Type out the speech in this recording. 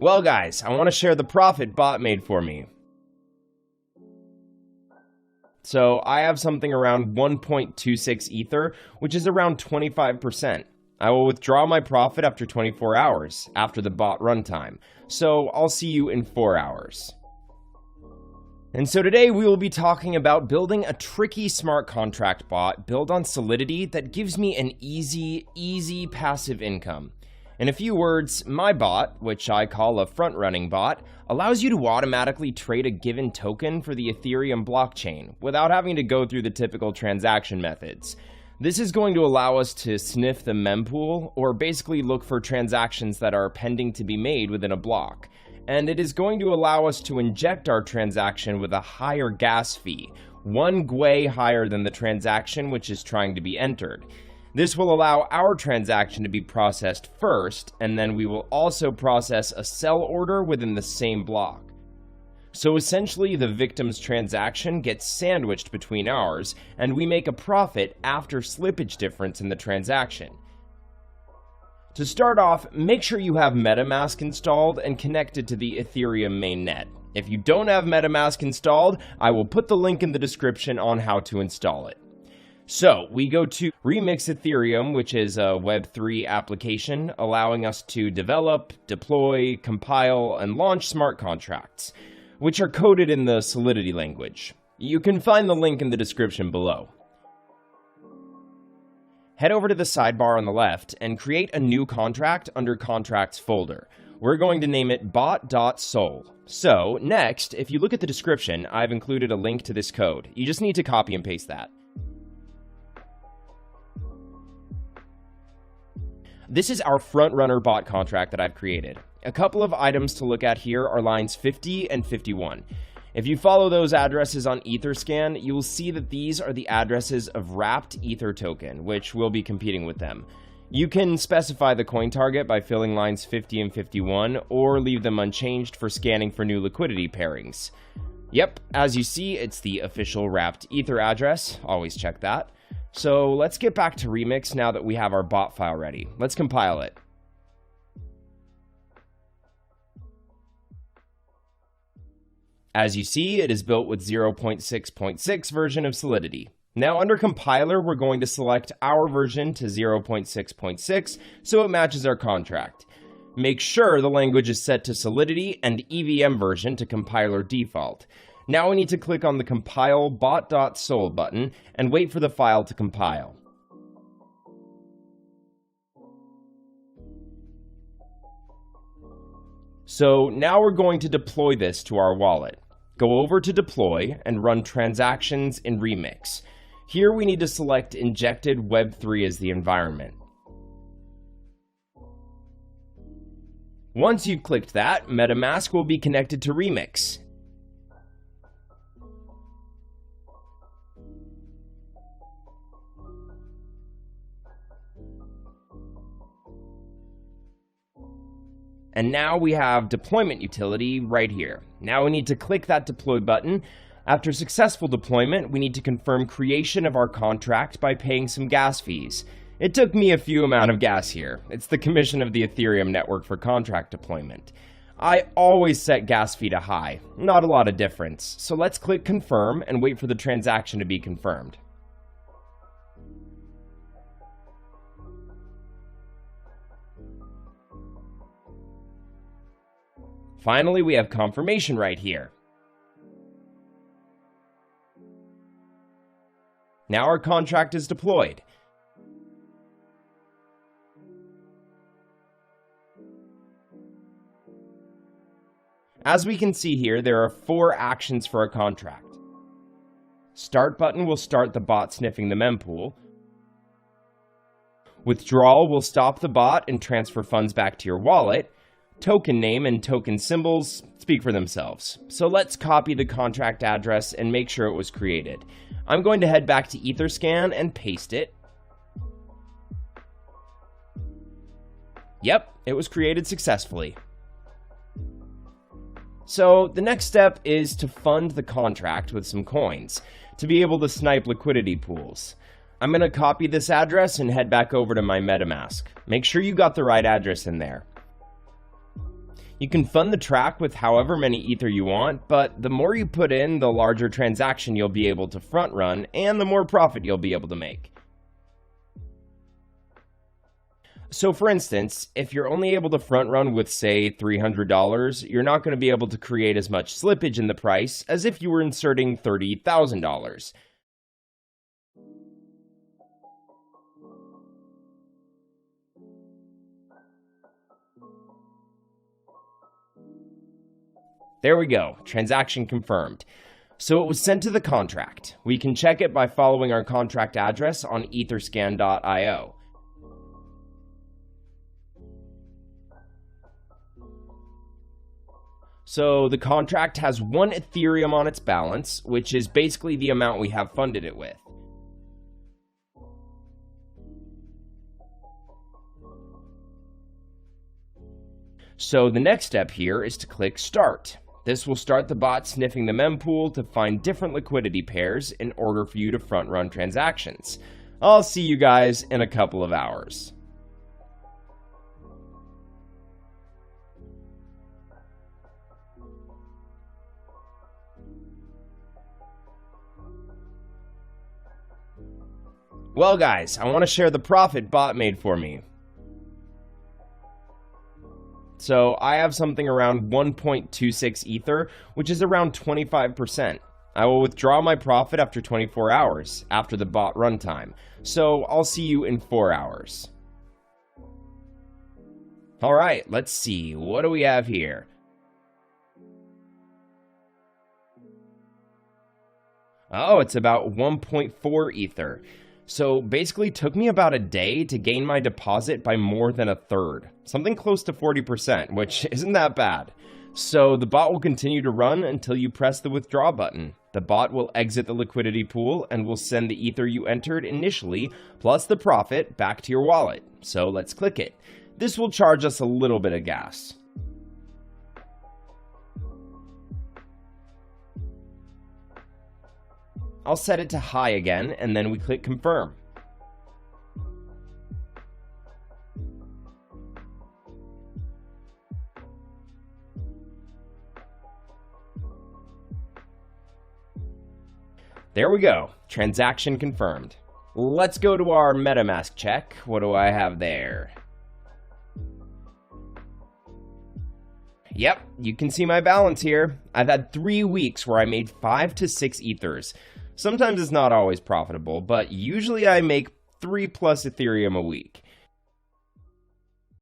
Well guys, I want to share the profit bot made for me. So I have something around 1.26 Ether, which is around 25%. I will withdraw my profit after 24 hours, after the bot runtime. So I'll see you in 4 hours. And so today we will be talking about building a tricky smart contract bot built on Solidity that gives me an easy passive income. In a few words, my bot, which I call a front-running bot, allows you to automatically trade a given token for the Ethereum blockchain without having to go through the typical transaction methods. This is going to allow us to sniff the mempool, or basically look for transactions that are pending to be made within a block. And it is going to allow us to inject our transaction with a higher gas fee, 1 gwei higher than the transaction which is trying to be entered. This will allow our transaction to be processed first, and then we will also process a sell order within the same block. So essentially, the victim's transaction gets sandwiched between ours, and we make a profit after slippage difference in the transaction. To start off, make sure you have MetaMask installed and connected to the Ethereum mainnet. If you don't have MetaMask installed, I will put the link in the description on how to install it. So we go to Remix Ethereum, which is a Web3 application allowing us to develop, deploy, compile, and launch smart contracts, which are coded in the Solidity language. You can find the link in the description below. Head over to the sidebar on the left and create a new contract under Contracts folder. We're going to name it bot.sol. So next, if you look at the description, I've included a link to this code. You just need to copy and paste that. This is our front-runner bot contract that I've created. A couple of items to look at here are lines 50 and 51. If you follow those addresses on Etherscan, you will see that these are the addresses of wrapped Ether token, which will be competing with them. You can specify the coin target by filling lines 50 and 51, or leave them unchanged for scanning for new liquidity pairings. Yep, as you see, it's the official wrapped Ether address. Always check that. So let's get back to Remix now that we have our bot file ready. Let's compile it. As you see, it is built with 0.6.6 version of Solidity. Now under compiler, we're going to select our version to 0.6.6 so it matches our contract. Make sure the language is set to Solidity and EVM version to compiler default. Now we need to click on the Compile bot.sol button and wait for the file to compile. So now we're going to deploy this to our wallet. Go over to Deploy and run Transactions in Remix. Here we need to select Injected Web3 as the environment. Once you've clicked that, MetaMask will be connected to Remix. And now we have deployment utility right here. Now we need to click that deploy button. After successful deployment, we need to confirm creation of our contract by paying some gas fees. It took me a few amount of gas here. It's the commission of the Ethereum network for contract deployment. I always set gas fee to high, not a lot of difference. So let's click confirm and wait for the transaction to be confirmed. Finally, we have confirmation right here. Now our contract is deployed. As we can see here, there are 4 actions for a contract. Start button will start the bot sniffing the mempool. Withdrawal will stop the bot and transfer funds back to your wallet. Token name and token symbols speak for themselves. So let's copy the contract address and make sure it was created. I'm going to head back to Etherscan and paste it. Yep, it was created successfully. So the next step is to fund the contract with some coins to be able to snipe liquidity pools. I'm going to copy this address and head back over to my MetaMask. Make sure you got the right address in there. You can fund the track with however many Ether you want, but the more you put in, the larger transaction you'll be able to front run, and the more profit you'll be able to make. So for instance, if you're only able to front run with, say, $300, you're not going to be able to create as much slippage in the price as if you were inserting $30,000. There we go, transaction confirmed. So it was sent to the contract. We can check it by following our contract address on etherscan.io. So the contract has 1 Ethereum on its balance, which is basically the amount we have funded it with. So the next step here is to click Start. This will start the bot sniffing the mempool to find different liquidity pairs in order for you to front run transactions. I'll see you guys in a couple of hours. Well guys, I want to share the profit bot made for me. So I have something around 1.26 Ether, which is around 25%. I will withdraw my profit after 24 hours, after the bot runtime. So I'll see you in 4 hours. Alright, let's see, what do we have here? Oh, it's about 1.4 Ether. So basically took me about a day to gain my deposit by more than a third, something close to 40%, which isn't that bad. So the bot will continue to run until you press the withdraw button. The bot will exit the liquidity pool and will send the Ether you entered initially, plus the profit, back to your wallet. So let's click it. This will charge us a little bit of gas. I'll set it to high again, and then we click confirm. There we go, transaction confirmed. Let's go to our MetaMask check. What do I have there? Yep, you can see my balance here. I've had 3 weeks where I made 5 to 6 Ethers. Sometimes it's not always profitable, but usually I make 3+ Ethereum a week.